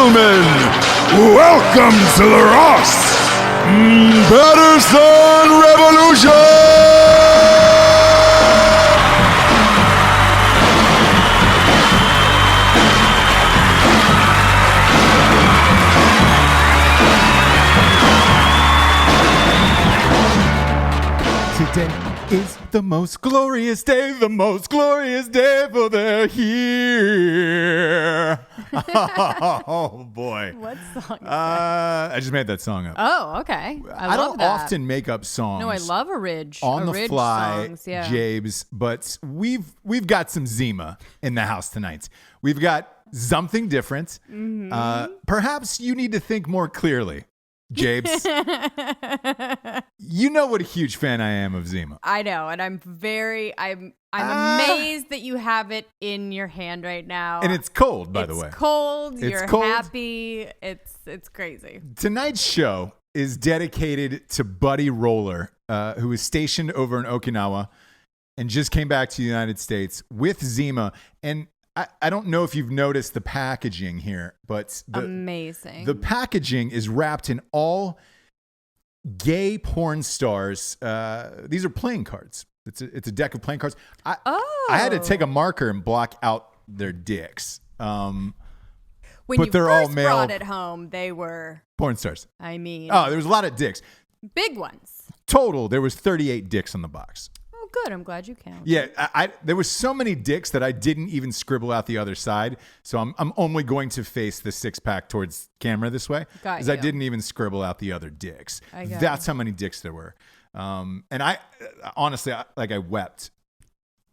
gentlemen, welcome to the Ross Patterson Revolution! Today is the most glorious day for they're here. Oh boy. What song is that? I just made that song up. Oh, okay. I don't often make up songs. No, I love a ridge. On the ridge fly, songs, yeah. Jabes, but we've got some Zima in the house tonight. We've got something different. Mm-hmm. Perhaps you need to think more clearly. Jabes, you know what a huge fan I am of Zima. I know, and I'm amazed that you have it in your hand right now. And it's cold, by the way. It's cold. You're cold. happy. It's crazy. Tonight's show is dedicated to Buddy Roller, who is stationed over in Okinawa and just came back to the United States with Zima. And I don't know if you've noticed the packaging here, but amazing. The packaging is wrapped in all gay porn stars. These are playing cards. It's a deck of playing cards. I had to take a marker and block out their dicks. When but you they're first all male brought it home, they were porn stars. I mean, there was a lot of dicks. Big ones. Total, there was 38 dicks on the box. Oh, good. I'm glad you counted. Yeah, there was so many dicks that I didn't even scribble out the other side. So I'm only going to face the six pack towards camera this way because I didn't even scribble out the other dicks. That's how many dicks there were. And I honestly, I wept.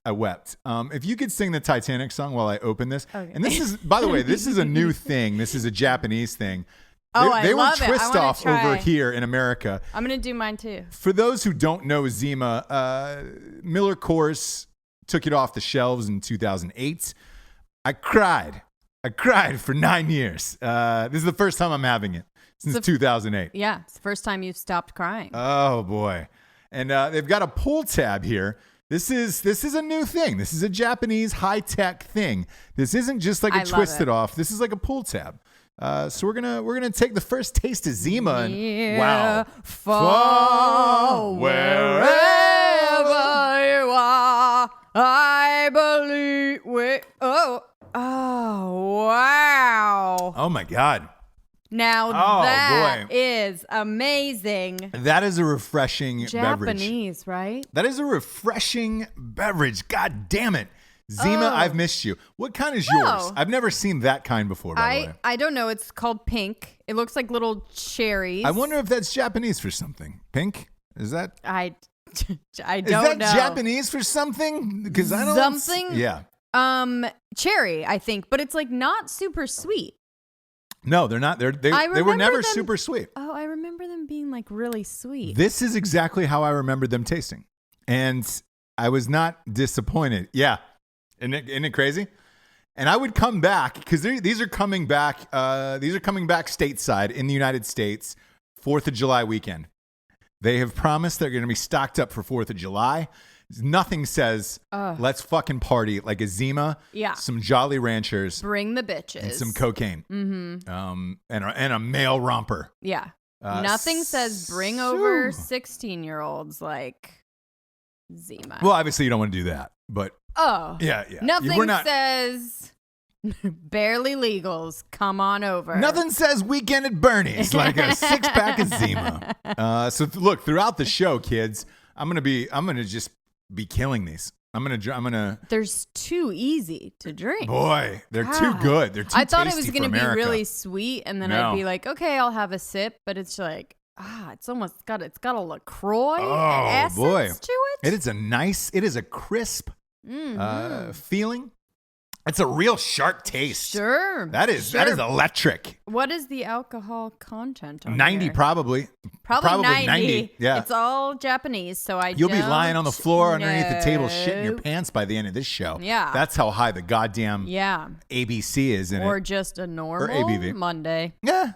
I wept. If you could sing the Titanic song while I open this, okay. And this is, by the way, this is a new thing. This is a Japanese thing. They were twist off over here in America. I'm going to do mine too. For those who don't know Zima, Miller Coors took it off the shelves in 2008. I cried for 9 years. This is the first time I'm having it since 2008. Yeah, it's the first time you've stopped crying. Oh boy. And they've got a pull tab here. This is a new thing. This is a Japanese high-tech thing. This isn't just like a twist it off. This is like a pull tab. So we're gonna take the first taste of Zima and wow, fall wherever you are, I believe. Oh wow! Oh my God! Now that is amazing. That is a refreshing beverage. Japanese, right? That is a refreshing beverage. God damn it. Zima, I've missed you. What kind is yours? I've never seen that kind before, by the way. I don't know. It's called pink. It looks like little cherries. I wonder if that's Japanese for something. Pink? Is that? I don't know. Is that Japanese for something? Because I don't. Something? Yeah. Cherry, I think, but it's like not super sweet. No, they're not. They were never super sweet. Oh, I remember them being like really sweet. This is exactly how I remembered them tasting. And I was not disappointed. Yeah. Isn't it crazy? And I would come back because these are coming back. These are coming back stateside in the United States, 4th of July weekend. They have promised they're going to be stocked up for 4th of July. Nothing says let's fucking party like a Zima, some Jolly Ranchers, bring the bitches, and some cocaine, and a male romper. Yeah, nothing says bring over 16-year-olds like Zima. Well, obviously you don't want to do that, but. Yeah. Nothing says barely legals. Come on over. Nothing says weekend at Bernie's like a 6-pack of Zima. So look, throughout the show, kids, I'm gonna just be killing these. I'm gonna. They're too easy to drink. Boy, they're too good. They're too. I thought it tasty was gonna for be America. really sweet, and then I'd be like, okay, I'll have a sip, but it's like. It's almost got a LaCroix essence to it. It is a crisp feeling. It's a real sharp taste. Sure. That is electric. What is the alcohol content on 90 here? Probably 90. Yeah. It's all Japanese, so You'll be lying on the floor underneath the table shitting your pants by the end of this show. Yeah. That's how high the goddamn ABC is in it. Or just a normal ABV. Monday. Yeah.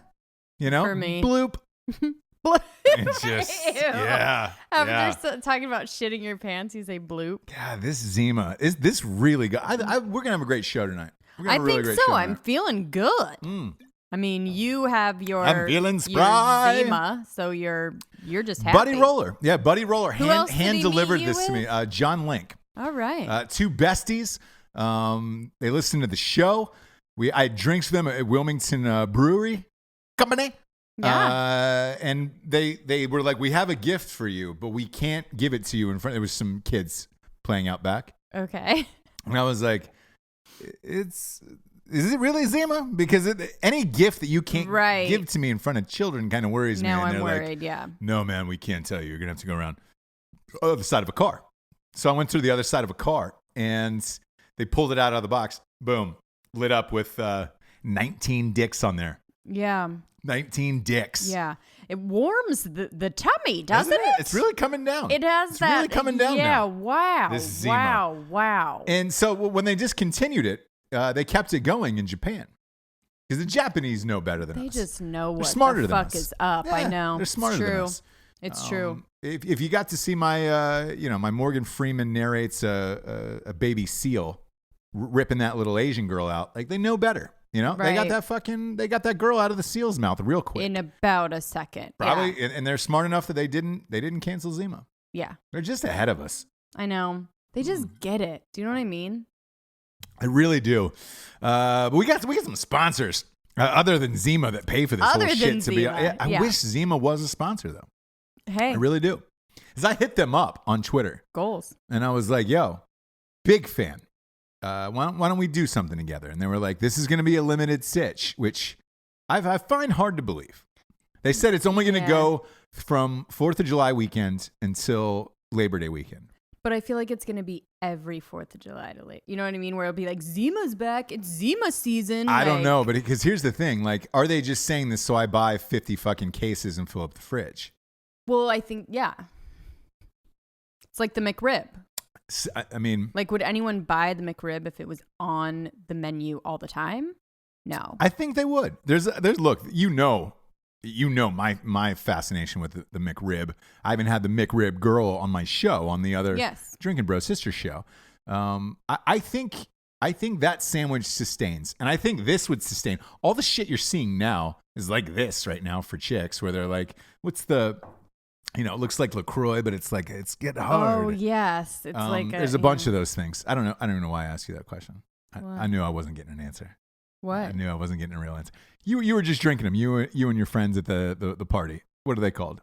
You know? For me. Bloop. It's just, After talking about shitting your pants, you say bloop. God, this Zima, is this really good? We're going to have a great show tonight. I think so. I'm feeling good. I mean, you have I'm feeling spry. your Zima, so you're just happy. Buddy Roller. Yeah, Buddy Roller. Who else did Hand he delivered meet you this to me. John Link. All right. Two besties. They listened to the show. I had drinks with them at Wilmington Brewery Company. Yeah. And they were like, we have a gift for you, but we can't give it to you in front. There was some kids playing out back. Okay. And I was like, is it really Zima? Because any gift that you can't give to me in front of children kind of worries me. Now and I'm worried, yeah. No, man, we can't tell you. You're going to have to go around the other side of a car. So I went through the other side of a car, and they pulled it out of the box. Boom. Lit up with 19 dicks on there. Yeah. 19 dicks. Yeah. It warms the tummy, doesn't it? It's really coming down. It has it's that. Really coming down now. Wow. This Zima. Wow. And so when they discontinued it, they kept it going in Japan. Because the Japanese know better than us. They just know what smarter the than fuck us. is up. Yeah, I know. They're smarter than us. It's true. If you got to see my, my Morgan Freeman narrates a baby seal ripping that little Asian girl out, like they know better. Right. They got that girl out of the seal's mouth real quick. In about a second. Probably, yeah. and they're smart enough that they didn't cancel Zima. Yeah. They're just ahead of us. I know. They just get it. Do you know what I mean? I really do. But we got some sponsors other than Zima that pay for this Other whole than shit. To be, Zima, I wish Zima was a sponsor though. Hey. I really do. Because I hit them up on Twitter. Goals. And I was like, yo, big fan. Why don't we do something together? And they were like, this is going to be a limited sitch, which I find hard to believe. They said it's only going to go from 4th of July weekend until Labor Day weekend. But I feel like it's going to be every 4th of July to late. You know what I mean? Where it'll be like, Zima's back. It's Zima season. I don't know. But because here's the thing. Like, are they just saying this so I buy 50 fucking cases and fill up the fridge? Well, I think, yeah. It's like the McRib. I mean, like, would anyone buy the McRib if it was on the menu all the time? No. I think they would. There's look, you know my fascination with the McRib. I even had the McRib girl on my show, on the other Drinking Bro Sister show. I think that sandwich sustains, and I think this would sustain. All the shit you're seeing now is like this right now for chicks, where they're like, "What's the?" It looks like LaCroix, but it's like, it's getting hard. Oh, yes. It's there's a bunch of those things. I don't know. I don't even know why I asked you that question. I knew I wasn't getting an answer. What? I knew I wasn't getting a real answer. You were just drinking them. You and your friends at the party. What are they called?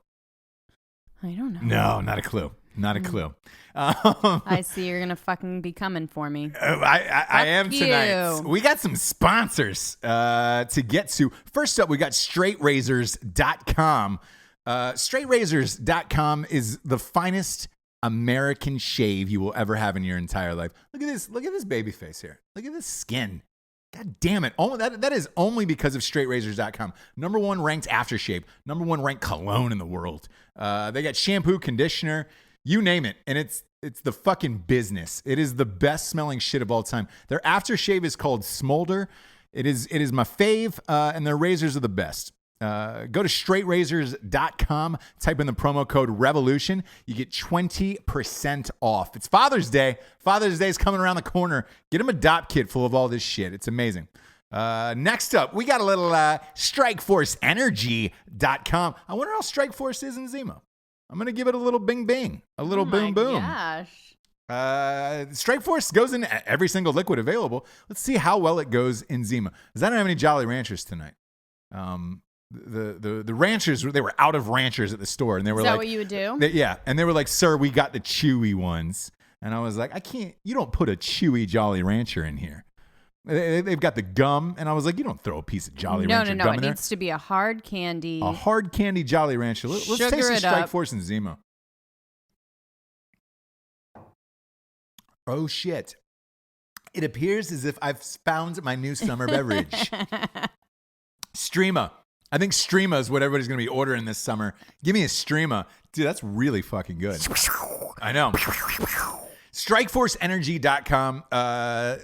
I don't know. No, not a clue. Not a clue. I see you're going to fucking be coming for me. I am tonight. We got some sponsors to get to. First up, we got straightrazors.com. Straightrazors.com is the finest American shave you will ever have in your entire life. Look at this baby face here. Look at this skin. God damn it. That is only because of straightrazors.com. Number 1 ranked aftershave. Number 1 ranked cologne in the world. They got shampoo, conditioner, you name it. And it's the fucking business. It is the best smelling shit of all time. Their aftershave is called Smolder. It is my fave, and their razors are the best. Go to straightrazors.com, type in the promo code REVOLUTION. You get 20% off. It's Father's Day. Father's Day is coming around the corner. Get them a dop kit full of all this shit. It's amazing. Next up, we got a little StrikeForceEnergy.com. I wonder how Strikeforce is in Zima. I'm going to give it a little bing bing, a little boom boom. Gosh. Strikeforce goes in every single liquid available. Let's see how well it goes in Zima. Because I don't have any Jolly Ranchers tonight. The ranchers, they were out of ranchers at the store, and they were like, "Is that like, what you would do?" And they were like, "Sir, we got the chewy ones." And I was like, "I can't. You don't put a chewy Jolly Rancher in here. They've got the gum." And I was like, "You don't throw a piece of Jolly Rancher gum in there. It needs to be a hard candy. A hard candy Jolly Rancher. Let's taste the Strikeforce and Zima. Oh shit! It appears as if I've found my new summer beverage." Streama. I think Streama is what everybody's going to be ordering this summer. Give me a Streama. Dude, that's really fucking good. I know. StrikeForceEnergy.com.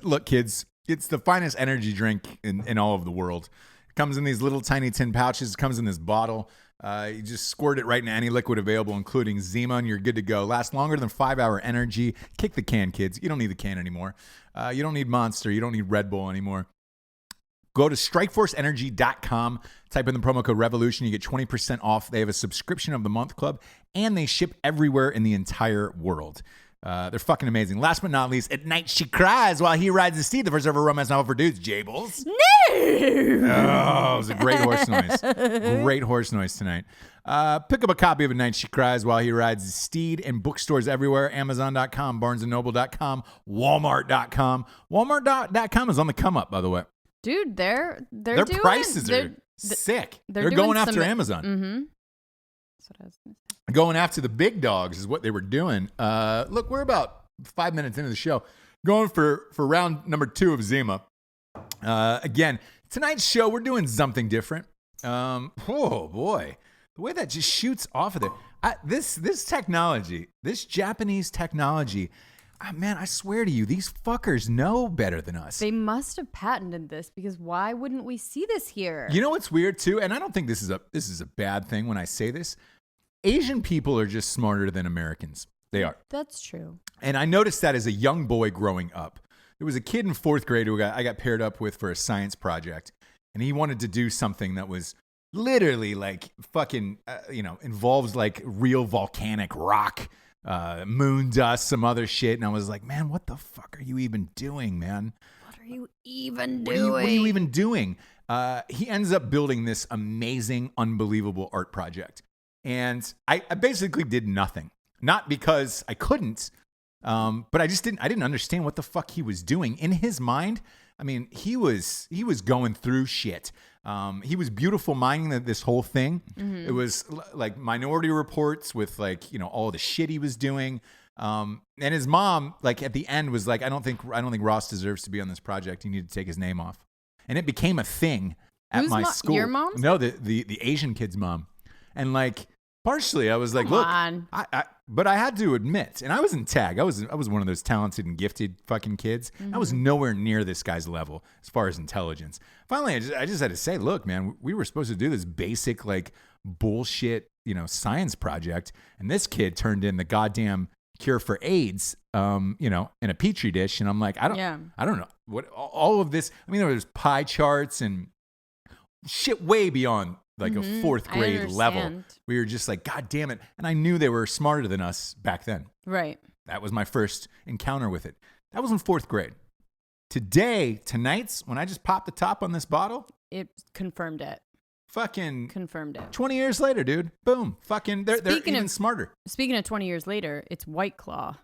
Look, kids, it's the finest energy drink in all of the world. It comes in these little tiny tin pouches. It comes in this bottle. You just squirt it right into any liquid available, including Zima, and you're good to go. Lasts longer than 5-hour energy. Kick the can, kids. You don't need the can anymore. You don't need Monster. You don't need Red Bull anymore. Go to strikeforceenergy.com, type in the promo code REVOLUTION. You get 20% off. They have a subscription of the month club, and they ship everywhere in the entire world. They're fucking amazing. Last but not least, At Night She Cries While He Rides the Steed, the first ever romance novel for dudes. Jables. No! Oh, it was a great horse noise. Great horse noise tonight. Pick up a copy of At Night She Cries While He Rides the Steed in bookstores everywhere. Amazon.com, BarnesandNoble.com, Walmart.com. Walmart.com is on the come up, by the way. Dude, their doing prices are sick. They're going after Amazon. Mm-hmm. That's what I was going to say. Going after the big dogs is what they were doing. Look, we're about 5 minutes into the show. Going for round number 2 of Zima. Again, tonight's show, we're doing something different. Oh, boy. The way that just shoots off of there. This technology, this Japanese technology, man, I swear to you, these fuckers know better than us. They must have patented this, because why wouldn't we see this here? You know what's weird, too? And I don't think this is a bad thing when I say this. Asian people are just smarter than Americans. They are. That's true. And I noticed that as a young boy growing up. There was a kid in 4th grade who I got paired up with for a science project. And he wanted to do something that was literally like fucking, involves like real volcanic rock, moon dust, some other shit. And I was like, man, what the fuck are you even doing, man? What are you even doing? What are you even doing? He ends up building this amazing, unbelievable art project. And I basically did nothing. Not because I couldn't, but I didn't understand what the fuck he was doing. In his mind, I mean, he was going through shit. He was beautiful minding this whole thing. Mm-hmm. It was like Minority Reports with all the shit he was doing. And his mom, like at the end, was like, I don't think Ross deserves to be on this project. You need to take his name off. And it became a thing at my school. Your mom? No, the Asian kid's mom. And like, partially, I was like, look, but I had to admit, and I was in tag. I was one of those talented and gifted fucking kids. Mm-hmm. I was nowhere near this guy's level as far as intelligence. Finally, I just had to say, look, man, we were supposed to do this basic like bullshit, science project, and this kid turned in the goddamn cure for AIDS, in a petri dish, and I'm like, I don't know what all of this. I mean, there was pie charts and shit way beyond like a 4th grade level. We were just like, God damn it. And I knew they were smarter than us back then. Right. That was my first encounter with it. That was in 4th grade. Tonight's, when I just popped the top on this bottle. It confirmed it. Fucking. Confirmed it. 20 years later, dude. Boom. Fucking, they're even smarter. Speaking of 20 years later, it's White Claw.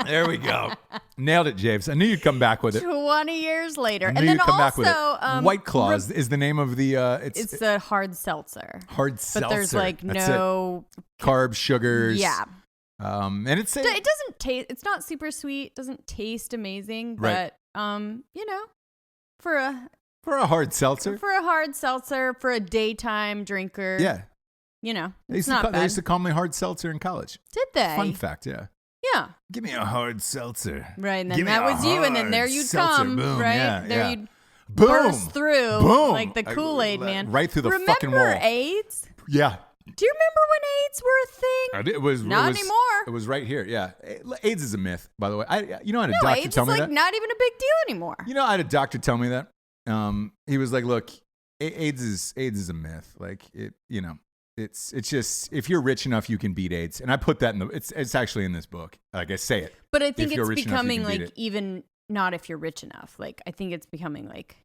There we go. Nailed it, James. I knew you'd come back with it. 20 years later. And then White Claw is the name of the it's the hard seltzer. Hard seltzer. But there's like no carbs, sugars. Yeah. And it doesn't taste, it's not super sweet, doesn't taste amazing, but for a hard seltzer. For a hard seltzer, for a daytime drinker. Yeah. It's not bad. They used to call me hard seltzer in college. Did they? Fun fact, yeah. Yeah. Give me a hard seltzer. Right, and then that was you, and then there you'd seltzer. come, Boom. right? Yeah, there yeah. you'd Boom. burst through like the Kool-Aid man. Right through the fucking wall. Remember AIDS? Yeah. Do you remember when AIDS were a thing? It was not anymore. It was right here. Yeah. AIDS is a myth, by the way. I had a doctor AIDS tell me is that. not even a big deal anymore. I had a doctor tell me that. He was like, look, AIDS is a myth. Like it's just, if you're rich enough, you can beat AIDS. And I put that it's actually in this book. Like I say it. But I think it's becoming like even not if you're rich enough. Like I think it's becoming like.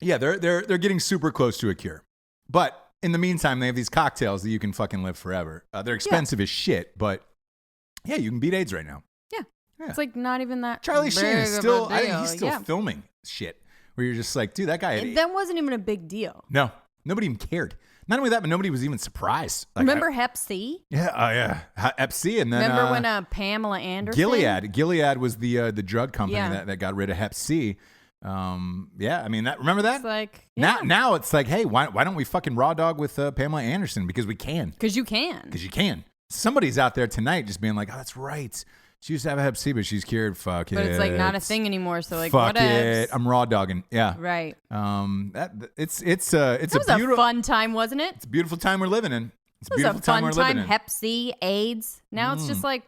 Yeah, they're getting super close to a cure. But in the meantime, they have these cocktails that you can fucking live forever. They're expensive as shit, but yeah, you can beat AIDS right now. Yeah. It's like not even that. Charlie Sheen is still, he's still filming shit where you're just like, dude, that guy. That wasn't even a big deal. No, nobody even cared. Not only that, but nobody was even surprised. Like, remember Hep C? Yeah, yeah, Hep C, and then remember when Pamela Anderson? Gilead was the drug company that got rid of Hep C. Yeah, I mean remember that? It's like now it's like, hey, why don't we fucking raw dog with Pamela Anderson because we can? Because you can. Somebody's out there tonight just being like, oh, that's right. She used to have a Hep C, but she's cured. Fuck it. But it's like not a thing anymore. So like, fuck it. I'm raw dogging. Yeah. Right. It's a fun time, wasn't it? It's a beautiful time we're living in. It was a fun time. Hep C, AIDS. Now it's just like,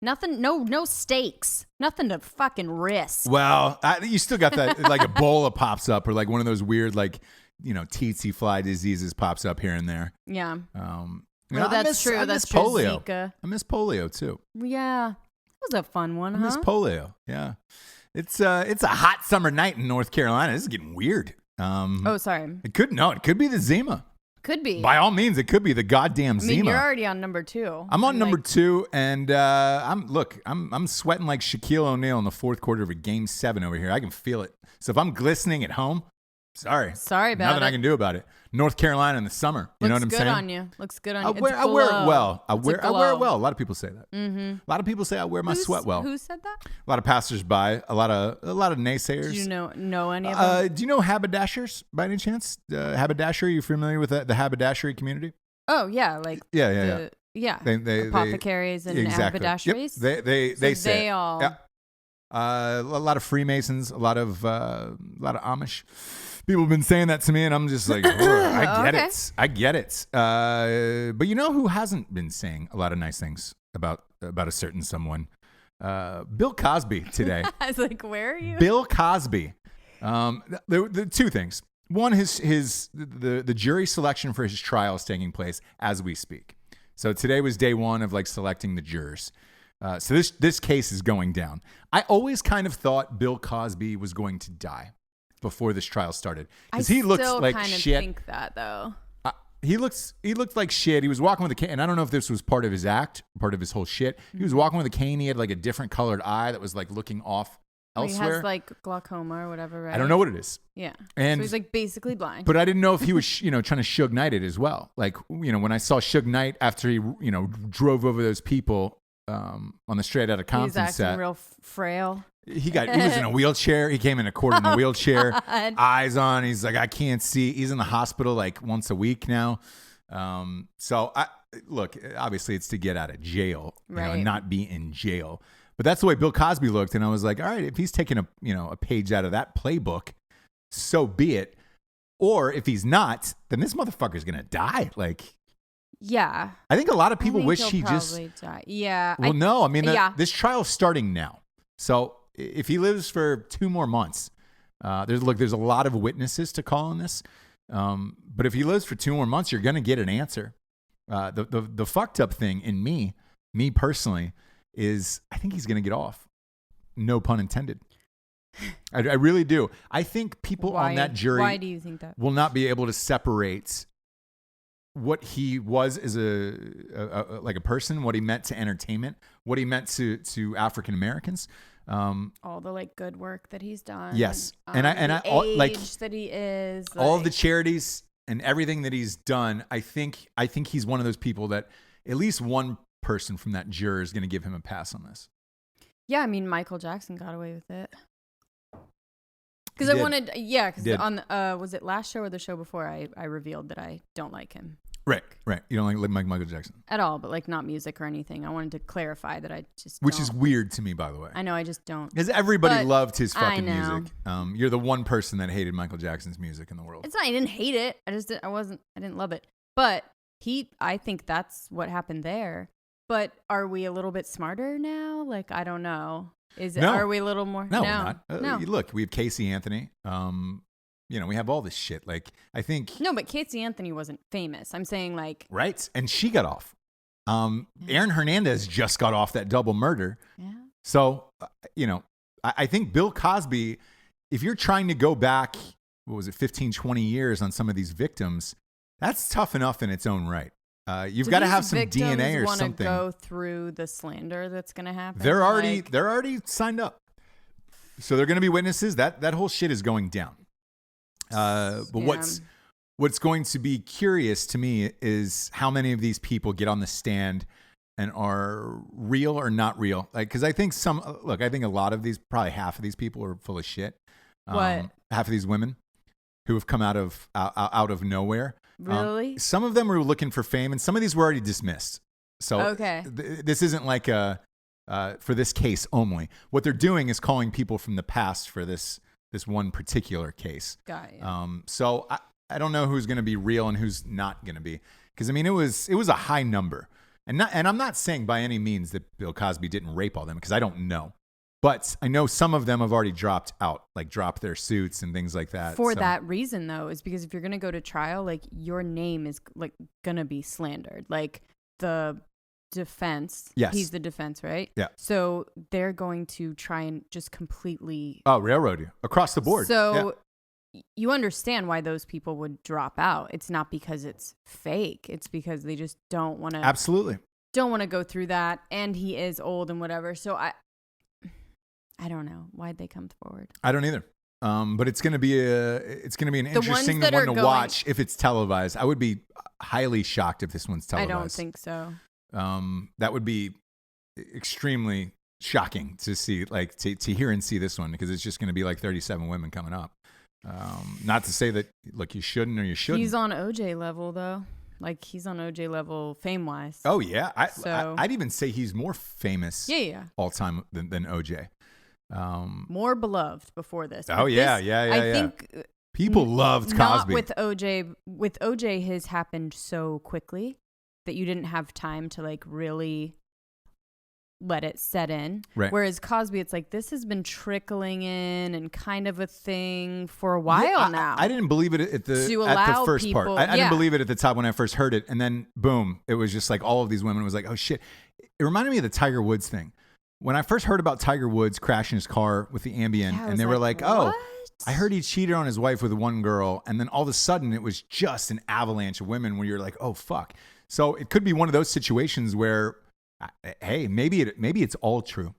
Nothing, no stakes. Nothing to fucking risk. Well, you still got that, like Ebola pops up or like one of those weird, like, tsetse fly diseases pops up here and there. Yeah. That's true. That's true. Polio. Zika. I miss polio too. Yeah. It was a fun one, I miss polio. Yeah. It's a hot summer night in North Carolina. This is getting weird. Sorry. It could be the Zima. Could be. By all means, it could be the goddamn Zima. You're already on number 2. I'm on number 2, and I'm sweating like Shaquille O'Neal in the fourth quarter of a Game 7 over here. I can feel it. So if I'm glistening at home, sorry about nothing I can do about it. North Carolina in the summer. You know what I'm saying? Looks good on you. I wear it well. I wear it well. A lot of people say that. Mm-hmm. A lot of people say I wear my sweat well. Who said that? A lot of passersby. A lot of naysayers. Do you know any of them? Do you know haberdashers by any chance? Haberdashery. You familiar with the haberdashery community? Oh yeah, like yeah. They apothecaries and exactly. haberdasheries. Yep. They say they all. Yeah. A lot of Freemasons. A lot of Amish. People have been saying that to me, and I'm just like, I get it. But you know who hasn't been saying a lot of nice things about a certain someone? Bill Cosby today. I was like, where are you? Bill Cosby. The two things. One, the jury selection for his trial is taking place as we speak. So today was day 1 of like selecting the jurors. So this case is going down. I always kind of thought Bill Cosby was going to die before this trial started, because he looks like shit. I still think that though. He looked like shit. He was walking with a cane, and I don't know if this was part of his act, part of his whole shit. He was walking with a cane. He had like a different colored eye that was like looking off elsewhere. He has like glaucoma or whatever, right? I don't know what it is. Yeah, and so he's like basically blind. But I didn't know if he was trying to Suge Knight it as well. Like when I saw Suge Knight after he drove over those people on the Straight Outta Compton He's acting real frail. He was in a wheelchair. He came in a court in a wheelchair, God. Eyes on. He's like, I can't see. He's in the hospital like once a week now. So look, obviously it's to get out of jail, and not be in jail. But that's the way Bill Cosby looked, and I was like, all right, if he's taking a page out of that playbook, so be it. Or if he's not, then this motherfucker's gonna die. Like, yeah, I think a lot of people wish he just die. Yeah. Well, this trial's starting now, so if he lives for 2 more months, there's a lot of witnesses to call on this. But if he lives for 2 more months, you're going to get an answer. The fucked up thing in me personally, is I think he's going to get off. No pun intended. I really do. I think people on that jury why do you think that? Will not be able to separate what he was as a person, what he meant to entertainment, what he meant to African Americans. All the like good work that he's done. Yes, and I like that he is all of the charities and everything that he's done. I think he's one of those people that at least one person from that juror is going to give him a pass on this. Yeah, I mean Michael Jackson got away with it because on was it last show or the show before I revealed that I don't like him. Right. You don't like Michael Jackson at all, but like not music or anything. I wanted to clarify that I just which is weird to me, by the way. I know, I just don't, because everybody loved his fucking music. You're the one person that hated Michael Jackson's music in the world. It's not. I didn't hate it. I didn't love it. But I think that's what happened there. But are we a little bit smarter now? Like, I don't know. Are we a little more? No, we're not. No. Look, we have Casey Anthony. We have all this shit. Like, I think... No, but Casey Anthony wasn't famous. I'm saying like... Right. And she got off. Aaron Hernandez just got off that double murder. Yeah. So, I think Bill Cosby, if you're trying to go back, 15, 20 years on some of these victims, that's tough enough in its own right. You've got to have some DNA or something. Want to go through the slander that's going to happen? They're already signed up. So they're going to be witnesses. That whole shit is going down. But what's going to be curious to me is how many of these people get on the stand and are real or not real. Like, because I think I think a lot of these, probably half of these people are full of shit. What? Half of these women who have come out of nowhere. Really? Some of them were looking for fame, and some of these were already dismissed. So okay. This isn't like for this case only. What they're doing is calling people from the past for this one particular case. Got you. So I don't know who's going to be real and who's not going to be, because I mean it was a high number. And I'm not saying by any means that Bill Cosby didn't rape all them, because I don't know. But I know some of them have already dropped out, like dropped their suits and things like that. For that reason, though, is because if you're going to go to trial, like your name is like going to be slandered. Like the defense. Yes. He's the defense, right? Yeah. So they're going to try and just completely. Oh, railroad you across the board. So you understand why those people would drop out. It's not because it's fake. It's because they just don't want to. Absolutely. Don't want to go through that. And he is old and whatever. So I don't know. Why'd they come forward? I don't either. But it's going to be an interesting one to watch if it's televised. I would be highly shocked if this one's televised. I don't think so. That would be extremely shocking to see, like to hear and see this one, because it's just going to be like 37 women coming up. Not to say that, look, you shouldn't or you shouldn't. He's on OJ level though. Like he's on OJ level fame wise. Oh yeah. I'd even say he's more famous all time than OJ. More beloved before this. Oh yeah. I think people loved Cosby. Not with OJ. With OJ, his happened so quickly that you didn't have time to like really let it set in. Right. Whereas Cosby, it's like this has been trickling in and kind of a thing for a while now. I didn't believe it at the first people, part. I didn't believe it at the top when I first heard it, and then boom, it was just like all of these women was like, oh shit. It reminded me of the Tiger Woods thing. When I first heard about Tiger Woods crashing his car with the Ambien, and they were like, oh, I heard he cheated on his wife with one girl, and then all of a sudden it was just an avalanche of women where you're like, oh fuck. So it could be one of those situations where, hey, maybe it's all true,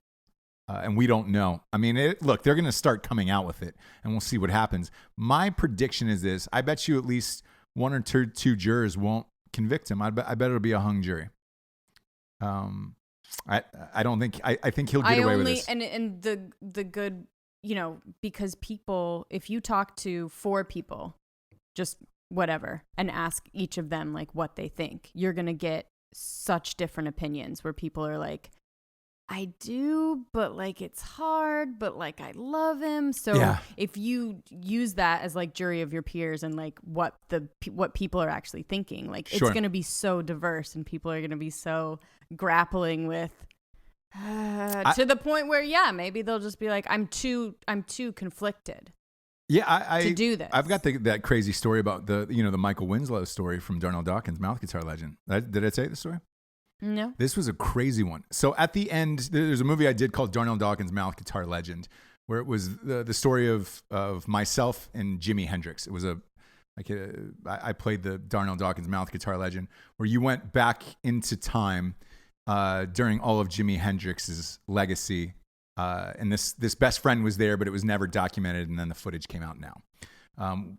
and we don't know. I mean, look, they're going to start coming out with it, and we'll see what happens. My prediction is this: I bet you at least one or two jurors won't convict him. I bet it'll be a hung jury. I don't think I think he'll get away with this. And the good, because people, if you talk to 4 people, just whatever, and ask each of them like what they think, you're gonna get such different opinions where people are like, I do, but like it's hard, but like I love him. So if you use that as like jury of your peers and like what people are actually thinking, like it's going to be so diverse, and people are going to be so grappling with to the point where maybe they'll just be like, I'm too conflicted. Yeah, to do this. I've got that crazy story about the Michael Winslow story from Darnell Dawkins, mouth guitar legend. Did I say the story? No. This was a crazy one. So at the end, there's a movie I did called Darnell Dawkins, Mouth Guitar Legend, where it was the story of myself and Jimi Hendrix. It was I played the Darnell Dawkins, Mouth Guitar Legend, where you went back into time during all of Jimi Hendrix's legacy. And this best friend was there, but it was never documented, and then the footage came out now.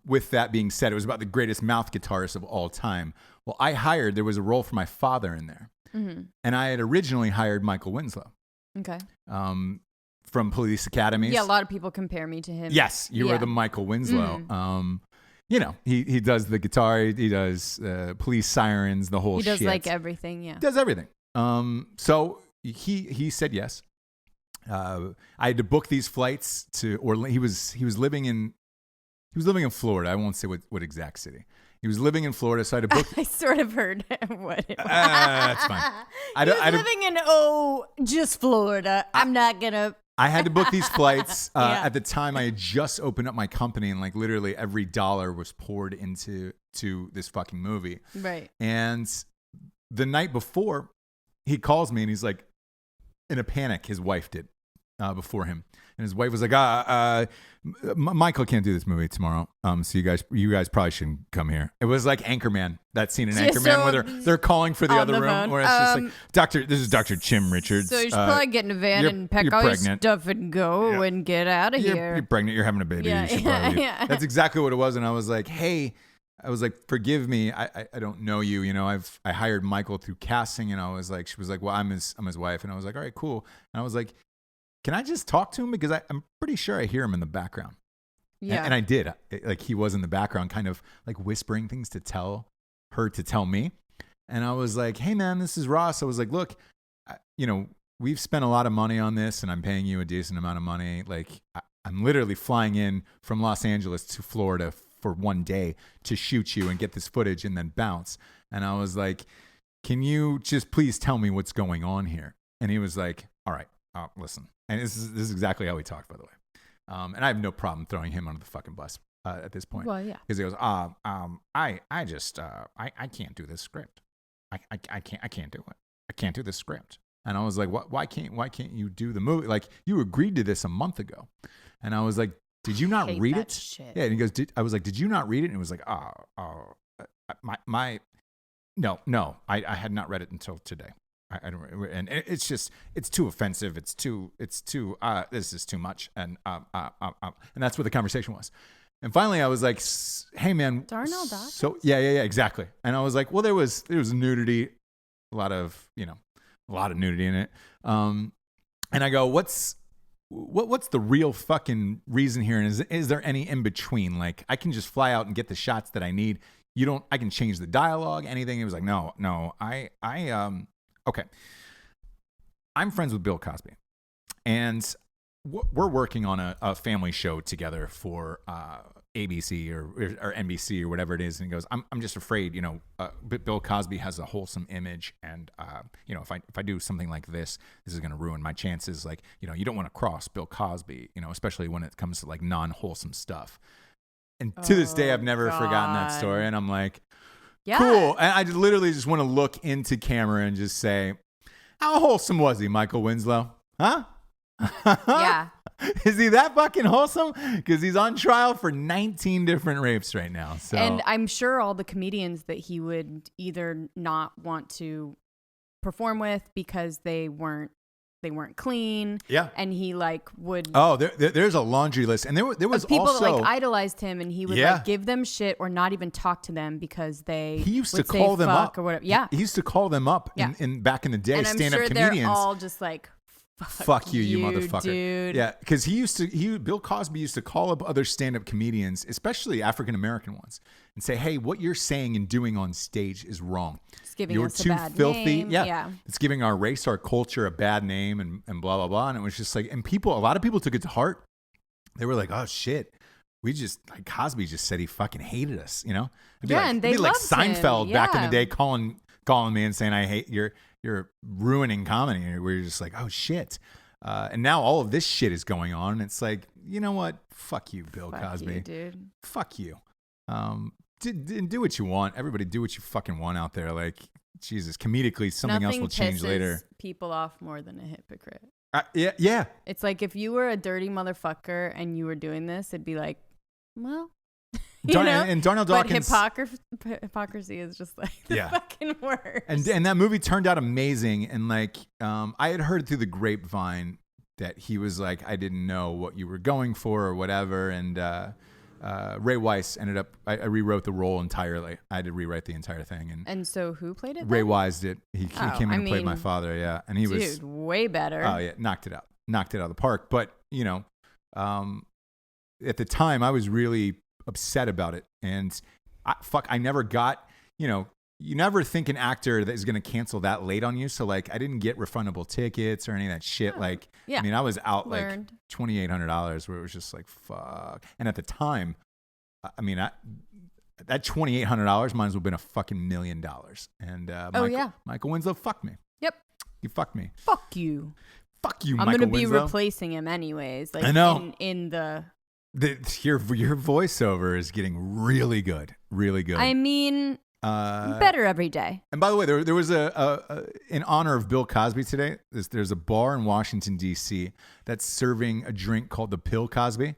With that being said, it was about the greatest mouth guitarist of all time. Well, there was a role for my father in there. Mm-hmm. And I had originally hired Michael Winslow. Okay. From Police Academies. Yeah, a lot of people compare me to him. Yes, you are the Michael Winslow. Mm. He does the guitar, he does police sirens, the whole shit. He does like everything, yeah. Does everything. So he said yes. I had to book these flights to Orlando. He was living in Florida. I won't say what exact city. He was living in Florida, so I had to book. I sort of heard what it was. That's fine. Living in just Florida. I'm not gonna. I had to book these flights. At the time, I had just opened up my company, and like literally every dollar was poured into this fucking movie. Right. And the night before, he calls me and he's like, in a panic, his wife did before him. And his wife was like, Michael can't do this movie tomorrow. So you guys probably shouldn't come here. It was like Anchorman, that scene in Anchorman where they're calling for the other room, phone. Where it's just like, this is Dr. Jim Richards. So you should probably get in a van and pack all your stuff and go and get out of here. You're pregnant. You're having a baby. You should probably leave. That's exactly what it was. And I was like, hey, forgive me. I don't know you. I hired Michael through casting, and she was like, well, I'm his wife. And I was like, all right, cool. And I was like, can I just talk to him? Because I'm pretty sure I hear him in the background. Yeah. And I did. Like he was in the background, kind of like whispering things to tell her to tell me. And I was like, hey man, this is Ross. I was like, look, we've spent a lot of money on this, and I'm paying you a decent amount of money. Like I'm literally flying in from Los Angeles to Florida for one day to shoot you and get this footage and then bounce. And I was like, can you just please tell me what's going on here? And he was like, all right, listen. And this is exactly how we talked, by the way. And I have no problem throwing him under the fucking bus at this point. Well, yeah. Because he goes, I can't do this script. I can't do it. I can't do this script. And I was like, why can't you do the movie? Like, you agreed to this a month ago. And I was like, did you not read it? Shit. Yeah. And he goes, I was like, did you not read it? And it was like, no, I had not read it until today. I don't, and it's just, it's too offensive. It's too, this is too much. And that's what the conversation was. And finally I was like, hey man. Darnell Dawkins? So yeah, exactly. And I was like, well, there was nudity, a lot of nudity in it. And I go, what's the real fucking reason here? And is there any in between? Like, I can just fly out and get the shots that I need. I can change the dialogue, anything. It was like, no, okay. I'm friends with Bill Cosby, and we're working on a family show together for ABC or NBC or whatever it is. And he goes, I'm just afraid, Bill Cosby has a wholesome image, and if I do something like this is going to ruin my chances. Like, you don't want to cross Bill Cosby, especially when it comes to like non-wholesome stuff. And to this day, I've never forgotten that story. And I'm like, yeah. Cool. And I literally just want to look into camera and just say, how wholesome was he, Michael Winslow? Huh? Yeah. Is he that fucking wholesome? Because he's on trial for 19 different rapes right now. So. And I'm sure all the comedians that he would either not want to perform with because they weren't clean. Yeah. And he would. Oh, there's a laundry list. And there was people also that idolized him, and he would give them shit or not even talk to them because he used to call them up or whatever. Yeah. He used to call them up in back in the day, and I'm stand-up sure comedians. They're all just like, fuck you motherfucker. Dude. Yeah, because Bill Cosby used to call up other stand-up comedians, especially African-American ones, and say, hey, what you're saying and doing on stage is wrong. It's giving You're us too a bad filthy. name. Yeah. It's giving our race, our culture a bad name and blah, blah, blah. And it was just like, and a lot of people took it to heart. They were like, oh shit. Cosby just said he fucking hated us, and they like loved Seinfeld him. back in the day calling me and saying, I hate you're ruining comedy. And we're just like, oh shit. And now all of this shit is going on. And it's like, you know what? Fuck you, Bill Cosby. Fuck you, dude. Fuck you. Do what you want. Everybody do what you fucking want out there. Like, Jesus, comedically, something else will change later. Nothing pisses people off more than a hypocrite. Yeah. It's like if you were a dirty motherfucker and you were doing this, it'd be like, well, and Darnell Dawkins. But hypocrisy is just like the fucking worst. And that movie turned out amazing. And I had heard through the grapevine that he was like, I didn't know what you were going for or whatever. And Ray Wise ended up, I rewrote the role entirely. I had to rewrite the entire thing. And so who played it? Ray Wise did. He came in and played my father. Yeah. And he was way better. Oh yeah. Knocked it out of the park. But at the time I was really upset about it. And I never got, you never think an actor that is going to cancel that late on you. So I didn't get refundable tickets or any of that shit. I was out $2,800 where it was just like, fuck. And at the time, that $2,800 might as well have been a fucking $1 million. And Michael Winslow fucked me. Yep. He fucked me. Fuck you. Fuck you, I'm Michael gonna be Winslow. replacing him anyways. I know. In the your voiceover is getting really good. Really good. I mean, better every day. And by the way, there was in honor of Bill Cosby today. There's a bar in Washington D.C. that's serving a drink called the Pill Cosby,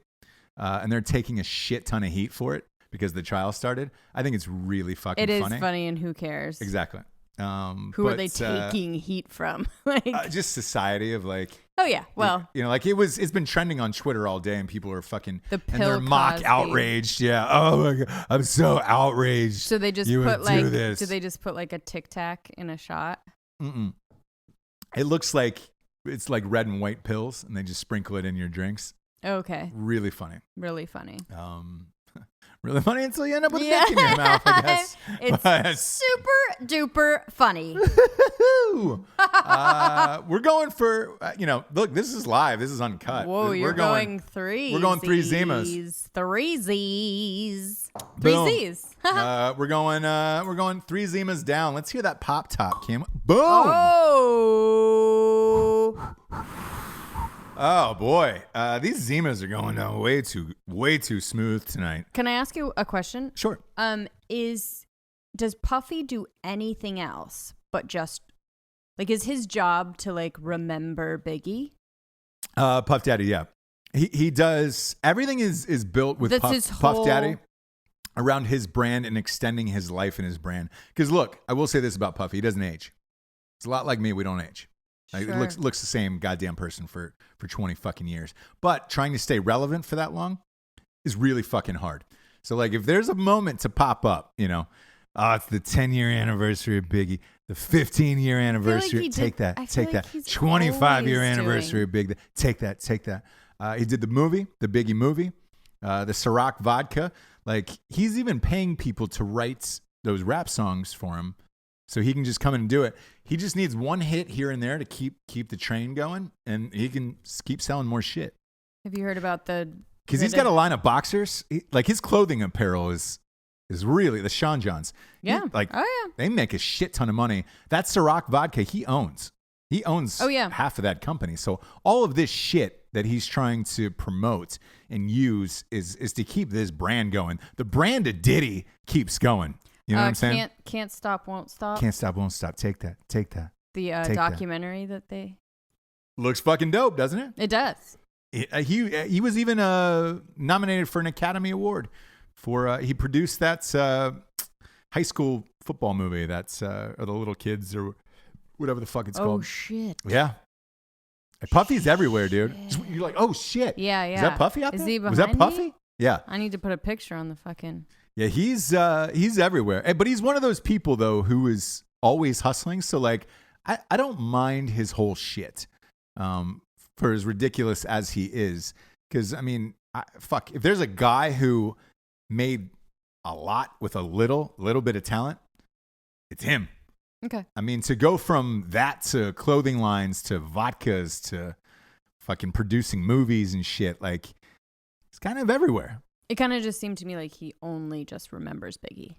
and they're taking a shit ton of heat for it because the trial started. I think it's really fucking funny. It is funny, and who cares? Exactly. Who are they taking heat from? Just society of oh yeah, well, it's been trending on Twitter all day, and people are fucking and they're mock outraged. Yeah. Oh my god, I'm so outraged. So they just put do they just put a Tic Tac in a shot? Mm-mm. It looks like it's like red and white pills, and they just sprinkle it in your drinks. Okay. Really funny. Really funny. Really funny until you end up with a dick in your mouth, I guess. It's super duper funny. We're going for, look, this is live. This is uncut. Whoa, you're going three. We're going three Zimas. Three Z's. Boom. Three Z's. We're going three Zimas down. Let's hear that pop top, Kim. Boom. Oh boy, these Zimas are going down way too smooth tonight. Can I ask you a question? Sure. Does Puffy do anything else but just is his job to remember Biggie? Puff Daddy, yeah, he does. Everything is built with Puff Daddy around his brand and extending his life and his brand. Because look, I will say this about Puffy: he doesn't age. It's a lot like me. We don't age. Sure. It looks the same goddamn person for 20 fucking years. But trying to stay relevant for that long is really fucking hard. So if there's a moment to pop up, it's the 10-year anniversary of Biggie, the 15-year anniversary. Take that. 25-year anniversary of Biggie. Take that. He did the Biggie movie, the Ciroc vodka. He's even paying people to write those rap songs for him. So he can just come in and do it. He just needs one hit here and there to keep the train going, and he can keep selling more shit. Have you heard about because he's got a line of boxers. His clothing apparel is really the Sean Johns. Yeah. They make a shit ton of money. That Ciroc vodka he owns. He owns half of that company. So all of this shit that he's trying to promote and use is to keep this brand going. The brand of Diddy keeps going. You know what I'm saying? Can't stop, won't stop. Can't stop, won't stop. Take that. The documentary that they looks fucking dope, doesn't it? It does. He was even nominated for an Academy Award for he produced that high school football movie that's or the little kids or whatever the fuck it's called. Oh shit! Yeah, Puffy's everywhere, dude. You're like, oh shit. Yeah. Is that Puffy out there? Is he behind Was that Puffy? me? Yeah. I need to put a picture on the fucking. Yeah, he's everywhere. But he's one of those people though who is always hustling. So I don't mind his whole shit. For as ridiculous as he is, because if there's a guy who made a lot with a little bit of talent, it's him. Okay. To go from that to clothing lines to vodkas to fucking producing movies and shit, it's kind of everywhere. It kind of just seemed to me like he only just remembers Biggie.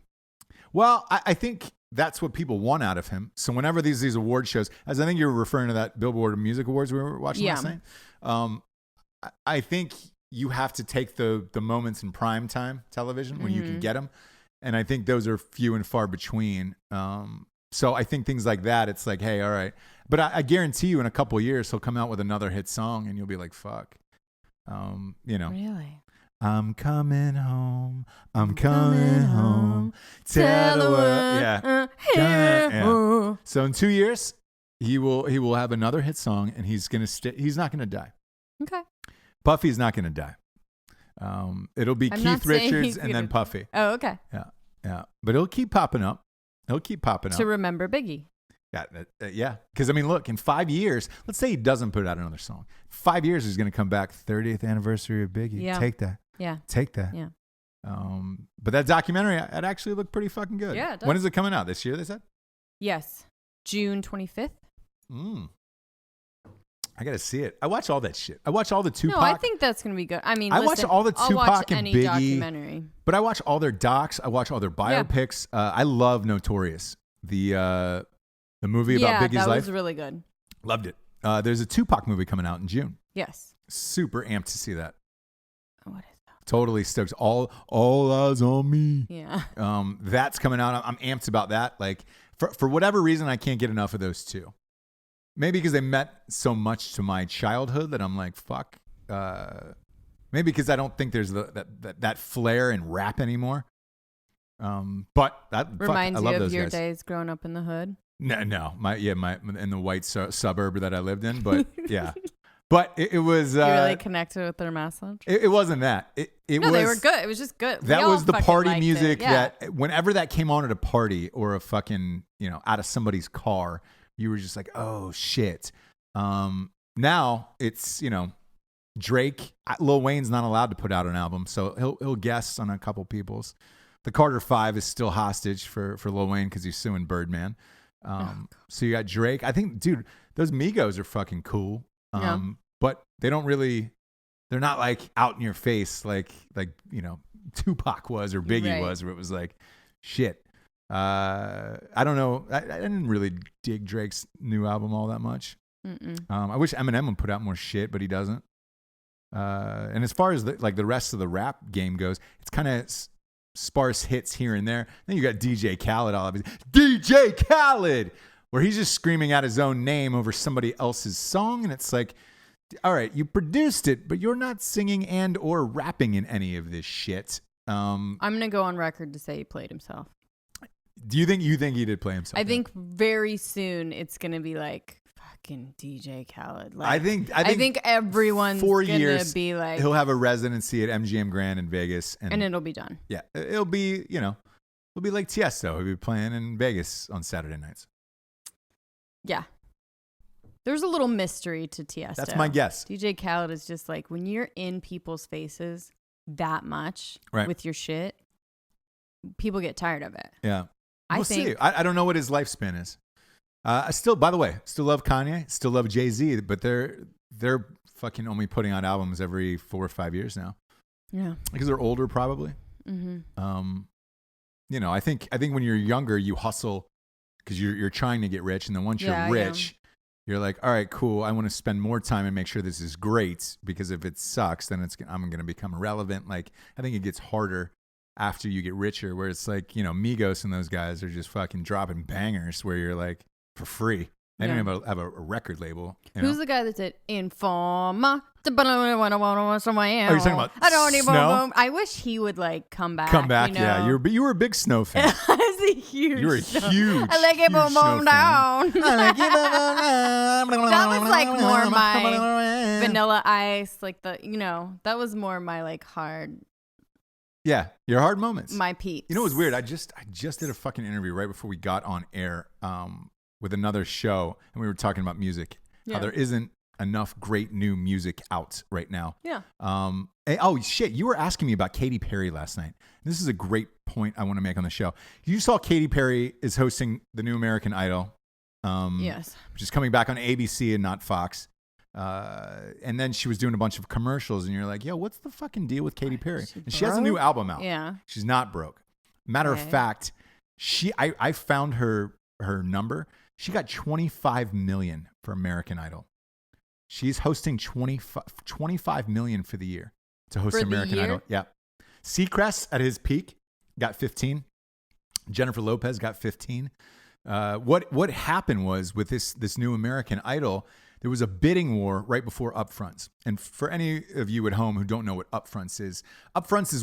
Well, I think that's what people want out of him. So whenever these award shows, as I think you were referring to that Billboard Music Awards we were watching last night, I think you have to take the moments in prime time television when you can get them. And I think those are few and far between. So I think things like that, it's like, hey, all right. But I guarantee you in a couple of years, he'll come out with another hit song and you'll be like, fuck. Really? I'm coming home. I'm coming home. Tell the world. Yeah. So in 2 years, he will have another hit song, and he's not gonna die. Okay. Puffy's not gonna die. It'll be Keith Richards and then Puffy. Oh, okay. Yeah. But it'll keep popping up. To remember Biggie. Yeah. Because look, in 5 years, let's say he doesn't put out another song. 5 years, he's gonna come back. 30th anniversary of Biggie. Yeah. Take that. Yeah. Take that. Yeah. But that documentary, it actually looked pretty fucking good. Yeah, it does. When is it coming out? This year, they said? Yes. June 25th. I got to see it. I watch all that shit. I watch all the Tupac. No, I think that's going to be good. I watch all the Tupac and Biggie. Documentary. But I watch all their docs. I watch all their biopics. Yeah. I love Notorious. The movie about Biggie's life. Yeah, that was really good. Loved it. There's a Tupac movie coming out in June. Yes. Super amped to see that. What is that? Totally stoked. All eyes on me. Yeah. That's coming out. I'm amped about that. For whatever reason, I can't get enough of those two. Maybe because they meant so much to my childhood that I'm like, fuck. Maybe because I don't think there's that flair in rap anymore. But that reminds you of your days growing up in the hood. No, my in the white suburb that I lived in. But yeah, but it was. You really connected with their message. It wasn't that. It was. They were good. It was just good. That was the party music that whenever that came on at a party or a fucking out of somebody's car, you were just like, oh shit. Now it's Drake. Lil Wayne's not allowed to put out an album, so he'll guest on a couple people's. The Carter 5 is still hostage for Lil Wayne because he's suing Birdman. So you got Drake. I think, dude, those Migos are fucking cool. But they don't really, they're not like out in your face like you know, Tupac was or Biggie was, where it was like, shit. I don't know. I didn't really dig Drake's new album all that much. I wish Eminem would put out more shit, but he doesn't. And as far as the rest of the rap game goes, it's kind of sparse hits here and there. Then you got DJ Khaled, DJ Khaled, where he's just screaming out his own name over somebody else's song, and it's like, all right, you produced it, but you're not singing and or rapping in any of this shit. I'm gonna go on record to say he played himself. Do you think he did play himself? I think very soon it's gonna be like fucking DJ Khaled. Like, I think everyone's 4 gonna years be like, he'll have a residency at MGM Grand in Vegas, and it'll be done. Yeah, it'll be, you know, it'll be like Tiesto. He'll be playing in Vegas on Saturday nights. Yeah. There's a little mystery to Tiesto. That's my guess. DJ Khaled is just like, when you're in people's faces that much with your shit, people get tired of it. Yeah. I think. See. I don't know what his lifespan is. I still, by the way, still love Kanye, still love Jay-Z, but they're fucking only putting out albums every 4 or 5 years now. Yeah. Because they're older, probably. Mm-hmm. You know, I think when you're younger, you hustle because you're trying to get rich, and then once you're rich, you're like, all right, cool. I want to spend more time and make sure this is great, because if it sucks, then I'm going to become irrelevant. Like, I think it gets harder after you get richer, where it's like, you know, Migos and those guys are just fucking dropping bangers where you're like, for free. They don't even have a record label. Who's the guy that said Informa? Oh, you're talking about Snow? I wish he would like come back. You know? Yeah. You were a big Snow fan. I was a huge. You were a huge. I like it, boom, boom, down. I like it, boom, boom, That was like more my Vanilla Ice, like that was more my like hard. Yeah, your hard moments. My peeps. You know what's weird? I just did a fucking interview right before we got on air with another show, and we were talking about music. How there isn't enough great new music out right now. Yeah. Oh shit! You were asking me about Katy Perry last night. This is a great point I want to make on the show. You saw Katy Perry is hosting the new American Idol. Yes. Which is coming back on ABC and not Fox. And then she was doing a bunch of commercials, and you're like, yo, what's the fucking deal with Katy Perry? And she has a new album out. Yeah. She's not broke. Matter of fact, I found her number. She got $25 million for American Idol. She's hosting $25 million for the year to host American Idol. Yeah. Seacrest at his peak got 15. Jennifer Lopez got 15. What happened was with this new American Idol, there was a bidding war right before upfronts. And for any of you at home who don't know what upfronts is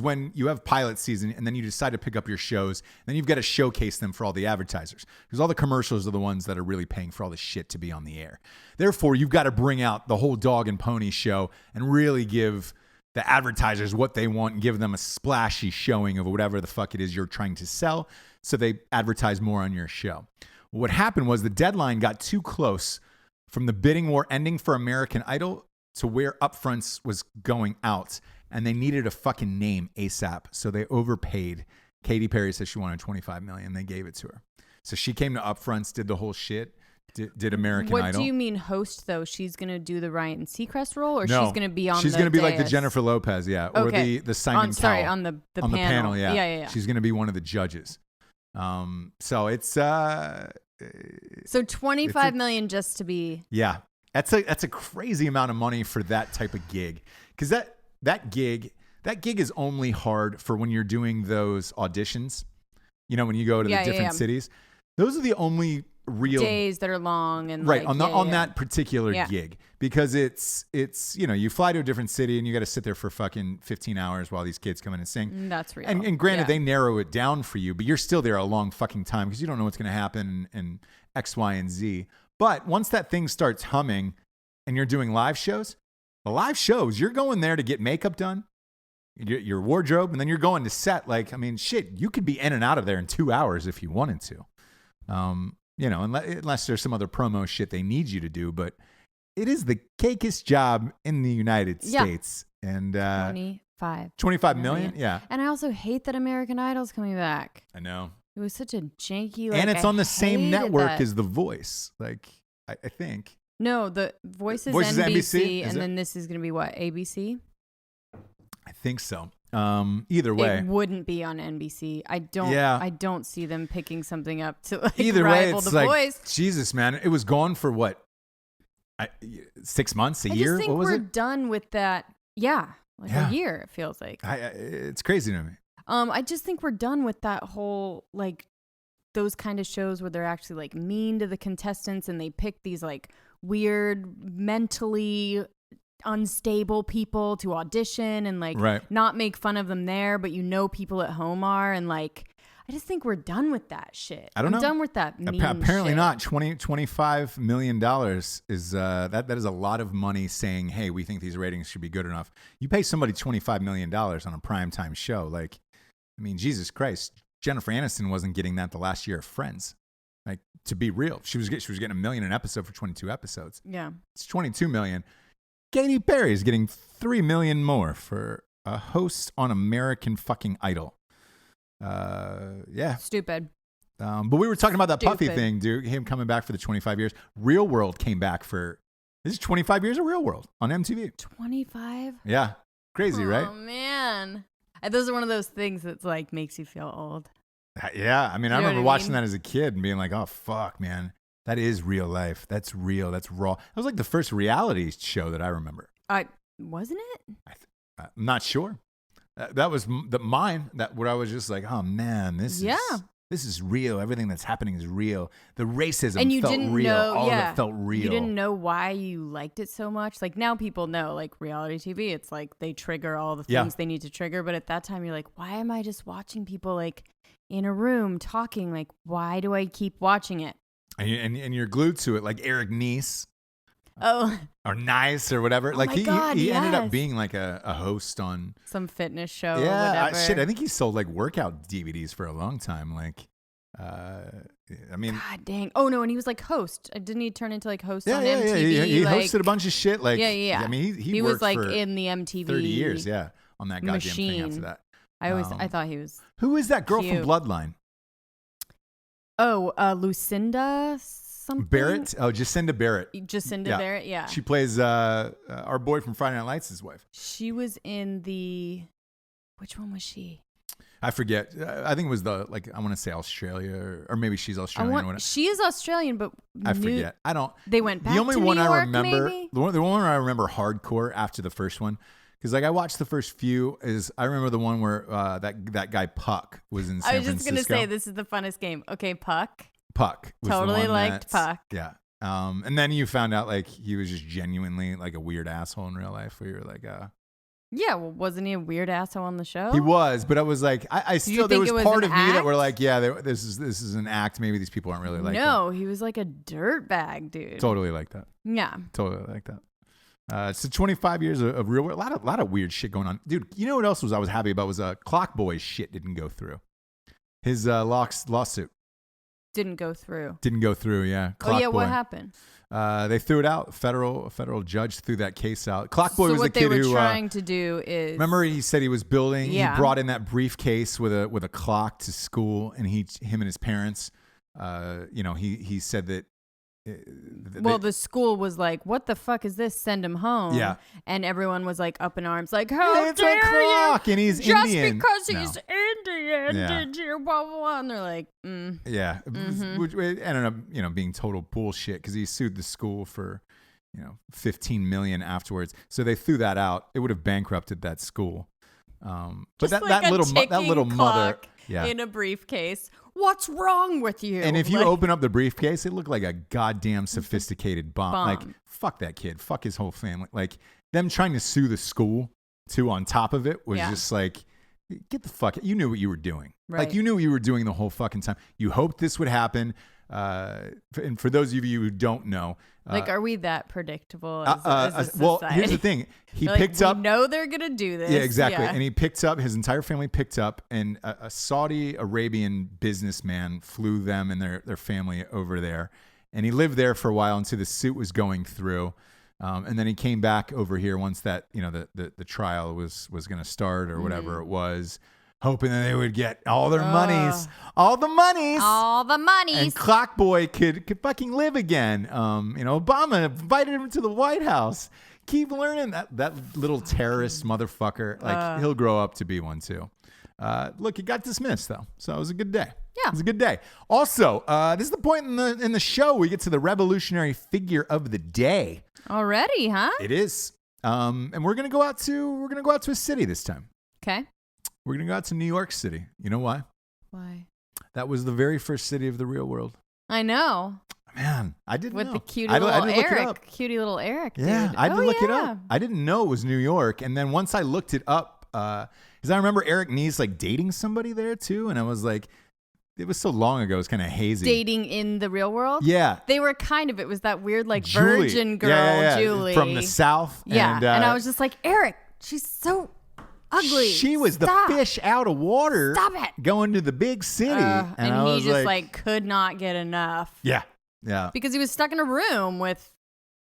when you have pilot season and then you decide to pick up your shows, and then you've got to showcase them for all the advertisers, because all the commercials are the ones that are really paying for all the shit to be on the air. Therefore, you've got to bring out the whole dog and pony show and really give the advertisers what they want and give them a splashy showing of whatever the fuck it is you're trying to sell, so they advertise more on your show. What happened was the deadline got too close from the bidding war ending for American Idol to where upfronts was going out, and they needed a fucking name ASAP. So they overpaid. Katy Perry said she wanted $25 million. They gave it to her. So she came to upfronts, did the whole shit, did American Idol. What do you mean host, though? She's going to do the Ryan Seacrest role, or no, she's going to be on she's going to be like the Jennifer Lopez, yeah. Okay. Or the Simon Cowell. Sorry, on the panel, yeah. Yeah. She's going to be one of the judges. So it's... So $25 million just to be... Yeah. That's a crazy amount of money for that type of gig. Because that gig is only hard for when you're doing those auditions. You know, when you go to the different cities. Those are the only real days that are long and right on that particular gig, because it's you know, you fly to a different city and you got to sit there for fucking 15 hours while these kids come in and sing. That's real. And granted, they narrow it down for you, but you're still there a long fucking time because you don't know what's going to happen and X, Y, and Z. But once that thing starts humming and you're doing live shows, you're going there to get makeup done, your wardrobe, and then you're going to set. Like, I mean, shit, you could be in and out of there in 2 hours if you wanted to. You know, unless there's some other promo shit they need you to do, but it is the cakest job in the United States. And 25 million? Yeah. And I also hate that American Idol's coming back. I know. It was such a janky, like, and it's on the same network as The Voice. Like, I think. No, The Voice is Voice NBC, is NBC? and then this is going to be what, ABC? I think so. Either way, it wouldn't be on NBC. I don't see them picking something up to like either way, rival it's The like, Voice. Jesus, man, it was gone for what? 6 months, a year? I just think we're done with that. Yeah, a year. It feels like it's crazy to me. I just think we're done with that whole like those kind of shows where they're actually like mean to the contestants and they pick these like weird mentally unstable people to audition and like not make fun of them there, but people at home are, and like I just think we're done with that shit. I don't know. I'm done with that mean apparently shit. Not. $25 million is that is a lot of money saying, hey, we think these ratings should be good enough. You pay somebody $25 million on a primetime show. Like, I mean, Jesus Christ, Jennifer Aniston wasn't getting that the last year of Friends. Like, to be real, she was getting $1 million an episode for 22 episodes. Yeah. It's $22 million. Katy Perry is getting $3 million more for a host on American fucking Idol. Yeah. Stupid. But we were talking about that Puffy thing, dude. Him coming back for the 25 years. Real World came back for, this is 25 years of Real World on MTV. 25? Yeah. Crazy, right? Oh, man. Those are one of those things that's like makes you feel old. Yeah. I mean, I remember watching that as a kid and being like, oh, fuck, man. That is real life. That's real. That's raw. That was like the first reality show that I remember. Wasn't it? I'm not sure. That was mine. That where I was just like, oh man, this is real. Everything that's happening is real. The racism and you felt didn't real. Know, All of it felt real. You didn't know why you liked it so much. Like now people know, like reality TV, it's like they trigger all the things they need to trigger. But at that time you're like, why am I just watching people like in a room talking? Like, why do I keep watching it? And you're glued to it, like Eric Nice. Oh. Or Nice or whatever. Oh like he ended up being like a host on some fitness show. Yeah, or whatever. I think he sold like workout DVDs for a long time. Like, I mean, God dang. Oh no, and he was like host. Didn't he turn into like host on MTV? Yeah, he hosted a bunch of shit. Like, yeah. I mean, he was like for in the MTV 30 years. Yeah, on that goddamn machine. thing after that. I thought he was. Who is that girl cute. from Bloodline? Oh, Lucinda something? Barrett? Oh, Jacinda Barrett. Barrett, yeah. She plays our boy from Friday Night Lights' wife. She was in the... Which one was she? I forget. I think it was I want to say Australia, or maybe she's Australian. Or whatever. She is Australian, but... I forget. I don't... They went back to New York, I remember, maybe? The one I remember hardcore after the first one, because like I watched the first few, I remember the one where that guy Puck was in San Francisco. I was just going to say, this is the funnest game. Okay, Puck. Puck was totally the one liked Puck. Yeah. And then you found out like he was just genuinely like a weird asshole in real life, where you're like, yeah, well, wasn't he a weird asshole on the show? He was, but I was like, I still, there was part of me that were like, yeah, this is an act. Maybe these people aren't really like No, he was like a dirtbag, dude. Totally like that. Yeah. Totally like that. So 25 years of real, a lot of weird shit going on. Dude, you know what else I was happy about was Clock Boy's shit didn't go through. His lawsuit. Didn't go through, yeah. Clock Boy. What happened? They threw it out. Federal judge threw that case out. Clock Boy was the kid who... So what they were trying to do is... Remember he said he was building... Yeah. He brought in that briefcase with a clock to school, and him and his parents, he said that... the school was like, what the fuck is this? Send him home. Yeah. And everyone was like up in arms, like, how it's dare a clock, you? and he's just Indian. Because he's Indian, did you? Blah, blah, blah. And they're like, Yeah. Which ended up, being total bullshit because he sued the school for, $15 million afterwards. So they threw that out. It would have bankrupted that school. But that little mother in a briefcase. What's wrong with you? And if you open up the briefcase, it looked like a goddamn sophisticated bomb. Like, fuck that kid. Fuck his whole family. Like, them trying to sue the school, too, on top of it was just like, get the fuck... You knew what you were doing. Right. Like, you knew what you were doing the whole fucking time. You hoped this would happen. And for those of you who don't know... are we that predictable as a society? Well, here's the thing. He picked up... We know they're going to do this. Yeah, exactly. Yeah. And he picked up... His entire family picked up, and a Saudi Arabian businessman flew them and their family over there. And he lived there for a while until the suit was going through. And then he came back over here once that, the trial was going to start or whatever it was. hoping that they would get all their monies, all the monies. And Clockboy could fucking live again. Obama invited him to the White House. Keep learning that little terrorist motherfucker. Like he'll grow up to be one too. Look, he got dismissed though, so it was a good day. Yeah, it was a good day. Also, this is the point in the show we get to the revolutionary figure of the day. Already, huh? It is. And we're gonna go out to a city this time. Okay. We're gonna go out to New York City. You know why? Why? That was the very first city of the real world. I know. Man, I didn't know. With the cutie little Eric. Cutie little Eric, dude. Yeah, I had to look it up. I didn't know it was New York. And then once I looked it up, because I remember Eric Nees like dating somebody there too. And I was like, it was so long ago, it was kind of hazy. Dating in the real world? Yeah. They were it was that weird like virgin girl, Julie. From the South. Yeah. And I was just like, Eric, she's so ugly. She was the fish out of water. Stop it. Going to the big city. And he just like could not get enough. Yeah. Yeah. Because he was stuck in a room with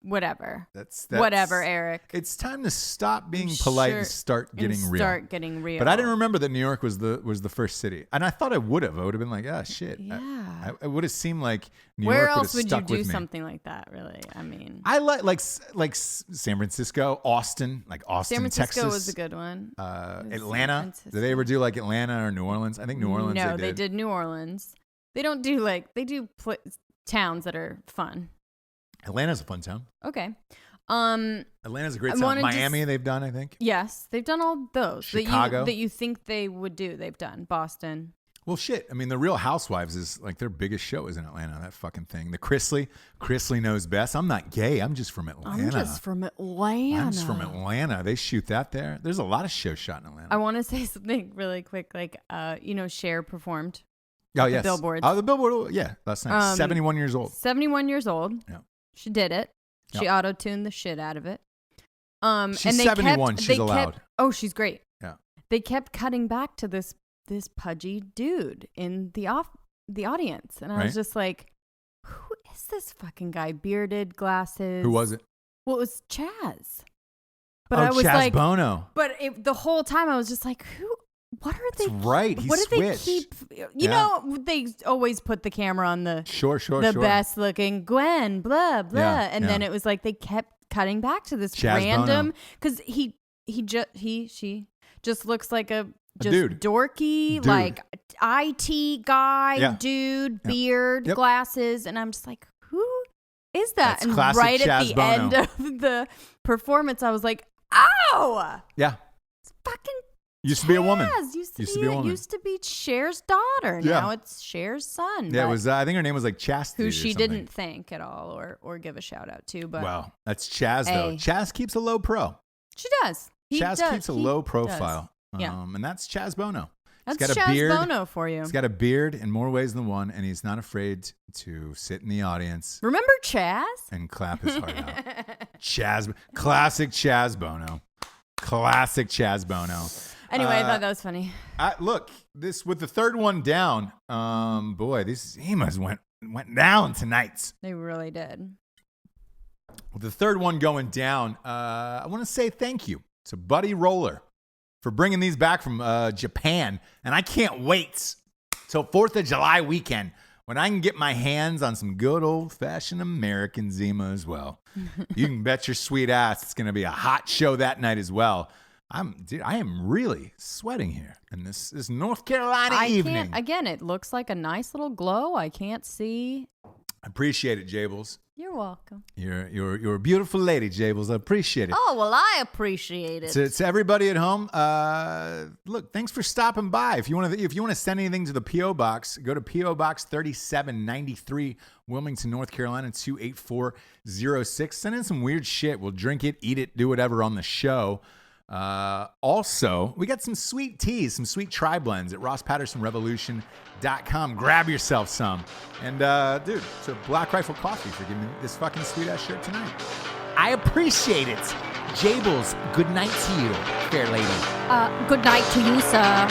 whatever. That's whatever, Eric. It's time to stop being polite and start getting real. Start getting real. But I didn't remember that New York was the first city. And I thought I would have. I would have been like, shit. Yeah. It would have seemed like New Where York would have else would stuck you with do me. something like that, really? I mean, I like San Francisco, Austin, Austin, San Francisco Texas. was a good one. Atlanta. Did they ever do like Atlanta or New Orleans? I think New Orleans. No, they did New Orleans. They don't do they do towns that are fun. Atlanta's a fun town. Okay. Atlanta's a great town. Miami, they've done, I think. Yes, they've done all those. Chicago. That you think they would do. They've done. Boston. Well, shit. I mean, the Real Housewives is like their biggest show is in Atlanta. That fucking thing. The Chrisley knows best. I'm not gay. I'm just from Atlanta. They shoot that there. There's a lot of shows shot in Atlanta. I want to say something really quick. Cher performed. Oh, yes. The Billboards. Oh, the Billboard. Yeah, last night. 71 years old. 71 years old. Yeah. She did it. She auto-tuned the shit out of it. She's and 71. She's allowed. She's great. Yeah. They kept cutting back to this pudgy dude in the audience. And I was just like, who is this fucking guy? Bearded, glasses. Who was it? Well, it was Chaz. But I was Chaz like, Bono. But the whole time I was just like, who? What are they? That's right. He what do switched. they keep? You know, they always put the camera on the the best looking Gwen, blah blah, and then it was like they kept cutting back to this Chaz random because she just looks like a dude. dorky like IT guy, dude, beard, glasses, and I'm just like, who is that? That's and classic right Chaz at the Bono. end of the performance, I was like, ow! Yeah, it's fucking. Used to be a woman. Used to be a woman. Used to be Cher's daughter. Yeah. Now it's Cher's son. Yeah, it was. I think her name was like Chastity. Who she didn't thank at all or give a shout out to. But well, that's Chaz though. Chaz keeps a low pro. She does. Chaz keeps a low profile. Yeah. And that's Chaz Bono. That's he's got Chaz a beard. Bono for you. He's got a beard in more ways than one, and he's not afraid to sit in the audience. Remember Chaz? And clap his heart out. Classic Chaz Bono. Classic Chaz Bono. Anyway, I thought that was funny. Look, this with the third one down. Boy, these Zimas went down tonight. They really did. With the third one going down, I want to say thank you to Buddy Roller for bringing these back from Japan, and I can't wait till 4th of July weekend when I can get my hands on some good old-fashioned American Zima as well. You can bet your sweet ass it's going to be a hot show that night as well. I am really sweating here in this North Carolina evening. Again, it looks like a nice little glow. I can't see. I appreciate it, Jables. You're welcome. You're a beautiful lady, Jables. I appreciate it. Oh, well, I appreciate it. To everybody at home, look, thanks for stopping by. If you want to send anything to the P.O. Box, go to P.O. Box 3793, Wilmington, North Carolina, 28406. Send in some weird shit. We'll drink it, eat it, do whatever on the show. Also, we got some sweet teas, some sweet tri-blends at RossPattersonRevolution.com. Grab yourself some. And, dude, to Black Rifle Coffee for giving me this fucking sweet-ass shirt tonight. I appreciate it. Jables, good night to you, fair lady. Good night to you, sir.